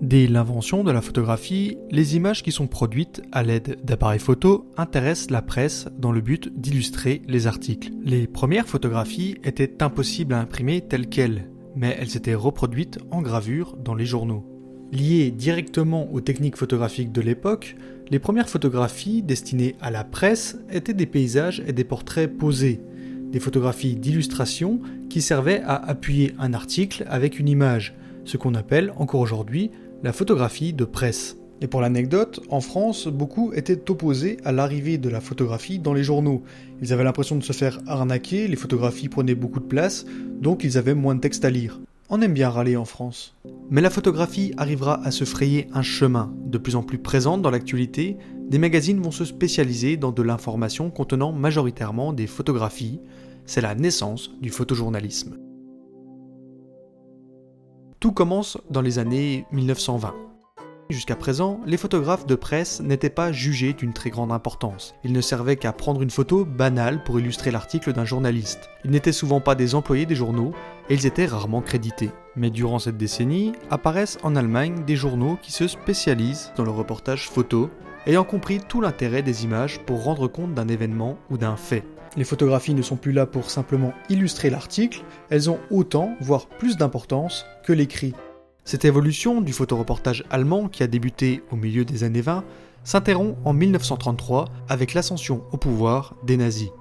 Dès l'invention de la photographie, les images qui sont produites à l'aide d'appareils photo intéressent la presse dans le but d'illustrer les articles. Les premières photographies étaient impossibles à imprimer telles quelles, mais elles étaient reproduites en gravure dans les journaux. Liées directement aux techniques photographiques de l'époque, les premières photographies destinées à la presse étaient des paysages et des portraits posés, des photographies d'illustration qui servaient à appuyer un article avec une image, ce qu'on appelle encore aujourd'hui la photographie de presse. Et pour l'anecdote, en France, beaucoup étaient opposés à l'arrivée de la photographie dans les journaux. Ils avaient l'impression de se faire arnaquer, les photographies prenaient beaucoup de place, donc ils avaient moins de texte à lire. On aime bien râler en France. Mais la photographie arrivera à se frayer un chemin. De plus en plus présente dans l'actualité, des magazines vont se spécialiser dans de l'information contenant majoritairement des photographies. C'est la naissance du photojournalisme. Tout commence dans les années 1920. Jusqu'à présent, les photographes de presse n'étaient pas jugés d'une très grande importance. Ils ne servaient qu'à prendre une photo banale pour illustrer l'article d'un journaliste. Ils n'étaient souvent pas des employés des journaux et ils étaient rarement crédités. Mais durant cette décennie, apparaissent en Allemagne des journaux qui se spécialisent dans le reportage photo, ayant compris tout l'intérêt des images pour rendre compte d'un événement ou d'un fait. Les photographies ne sont plus là pour simplement illustrer l'article, elles ont autant, voire plus d'importance que l'écrit. Cette évolution du photoreportage allemand qui a débuté au milieu des années 20 s'interrompt en 1933 avec l'ascension au pouvoir des nazis.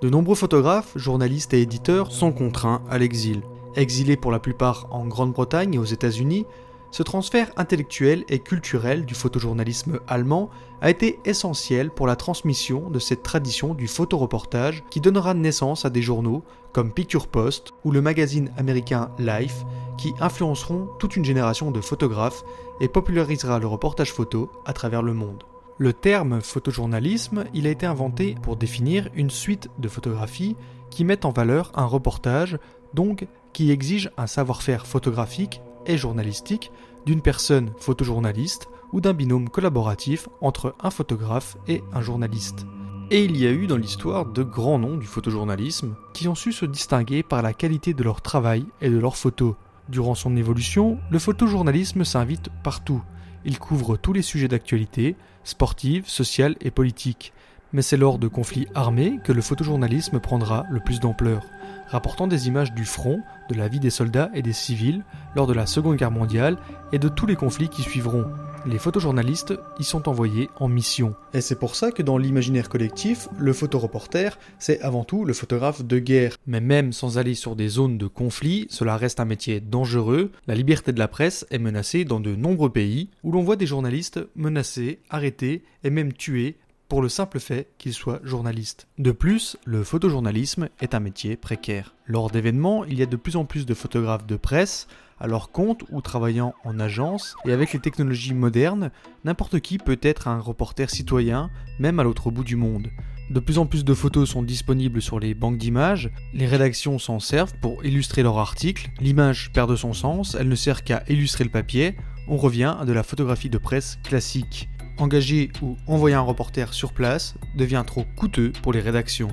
De nombreux photographes, journalistes et éditeurs sont contraints à l'exil. Exilés pour la plupart en Grande-Bretagne et aux États-Unis, ce transfert intellectuel et culturel du photojournalisme allemand a été essentiel pour la transmission de cette tradition du photoreportage qui donnera naissance à des journaux comme Picture Post ou le magazine américain Life qui influenceront toute une génération de photographes et popularisera le reportage photo à travers le monde. Le terme photojournalisme, il a été inventé pour définir une suite de photographies qui mettent en valeur un reportage, donc qui exige un savoir-faire photographique et journalistique d'une personne photojournaliste ou d'un binôme collaboratif entre un photographe et un journaliste. Et il y a eu dans l'histoire de grands noms du photojournalisme qui ont su se distinguer par la qualité de leur travail et de leurs photos. Durant son évolution, le photojournalisme s'invite partout. Il couvre tous les sujets d'actualité, sportive, sociale et politique. Mais c'est lors de conflits armés que le photojournalisme prendra le plus d'ampleur, rapportant des images du front, de la vie des soldats et des civils lors de la Seconde Guerre mondiale et de tous les conflits qui suivront. Les photojournalistes y sont envoyés en mission. Et c'est pour ça que dans l'imaginaire collectif, le photoreporter, c'est avant tout le photographe de guerre. Mais même sans aller sur des zones de conflit, cela reste un métier dangereux. La liberté de la presse est menacée dans de nombreux pays où l'on voit des journalistes menacés, arrêtés et même tués pour le simple fait qu'ils soient journalistes. De plus, le photojournalisme est un métier précaire. Lors d'événements, il y a de plus en plus de photographes de presse, à leur compte ou travaillant en agence, et avec les technologies modernes, n'importe qui peut être un reporter citoyen, même à l'autre bout du monde. De plus en plus de photos sont disponibles sur les banques d'images, les rédactions s'en servent pour illustrer leurs articles, l'image perd de son sens, elle ne sert qu'à illustrer le papier, on revient à de la photographie de presse classique. Engager ou envoyer un reporter sur place devient trop coûteux pour les rédactions.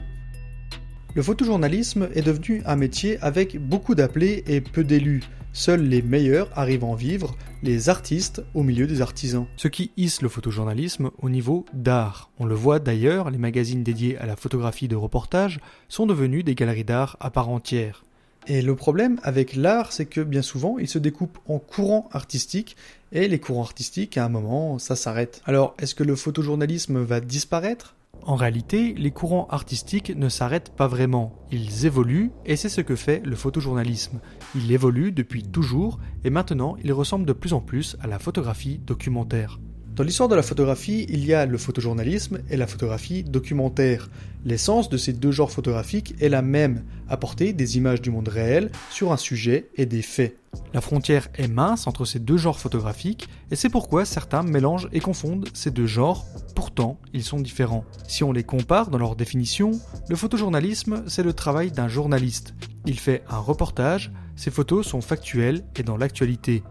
Le photojournalisme est devenu un métier avec beaucoup d'appelés et peu d'élus. Seuls les meilleurs arrivent à en vivre, les artistes au milieu des artisans. Ce qui hisse le photojournalisme au niveau d'art. On le voit d'ailleurs, les magazines dédiés à la photographie de reportage sont devenus des galeries d'art à part entière. Et le problème avec l'art, c'est que bien souvent, il se découpe en courants artistiques, et les courants artistiques, à un moment, ça s'arrête. Alors, est-ce que le photojournalisme va disparaître ? En réalité, les courants artistiques ne s'arrêtent pas vraiment. Ils évoluent, et c'est ce que fait le photojournalisme. Il évolue depuis toujours, et maintenant, il ressemble de plus en plus à la photographie documentaire. Dans l'histoire de la photographie, il y a le photojournalisme et la photographie documentaire. L'essence de ces deux genres photographiques est la même, apporter des images du monde réel sur un sujet et des faits. La frontière est mince entre ces deux genres photographiques et c'est pourquoi certains mélangent et confondent ces deux genres, pourtant ils sont différents. Si on les compare dans leur définition, le photojournalisme c'est le travail d'un journaliste. Il fait un reportage, ses photos sont factuelles et dans l'actualité.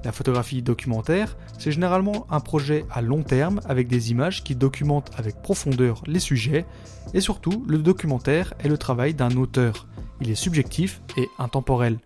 La photographie documentaire, c'est généralement un projet à long terme avec des images qui documentent avec profondeur les sujets et surtout le documentaire est le travail d'un auteur. Il est subjectif et intemporel.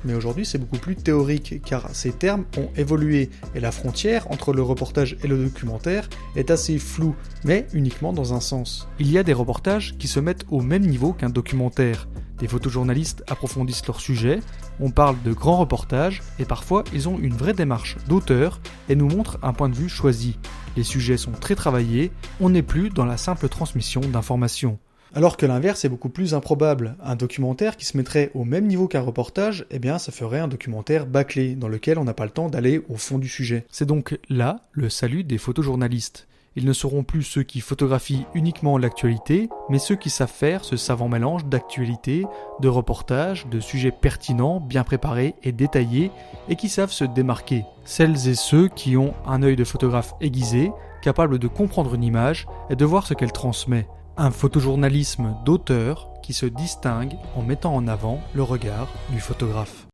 Mais aujourd'hui, c'est beaucoup plus théorique, car ces termes ont évolué, et la frontière entre le reportage et le documentaire est assez floue, mais uniquement dans un sens. Il y a des reportages qui se mettent au même niveau qu'un documentaire. Des photojournalistes approfondissent leur sujet, on parle de grands reportages, et parfois ils ont une vraie démarche d'auteur et nous montrent un point de vue choisi. Les sujets sont très travaillés, on n'est plus dans la simple transmission d'informations. Alors que l'inverse est beaucoup plus improbable. Un documentaire qui se mettrait au même niveau qu'un reportage, eh bien ça ferait un documentaire bâclé, dans lequel on n'a pas le temps d'aller au fond du sujet. C'est donc là le salut des photojournalistes. Ils ne seront plus ceux qui photographient uniquement l'actualité, mais ceux qui savent faire ce savant mélange d'actualité, de reportage, de sujets pertinents, bien préparés et détaillés, et qui savent se démarquer. Celles et ceux qui ont un œil de photographe aiguisé, capable de comprendre une image et de voir ce qu'elle transmet. Un photojournalisme d'auteur qui se distingue en mettant en avant le regard du photographe.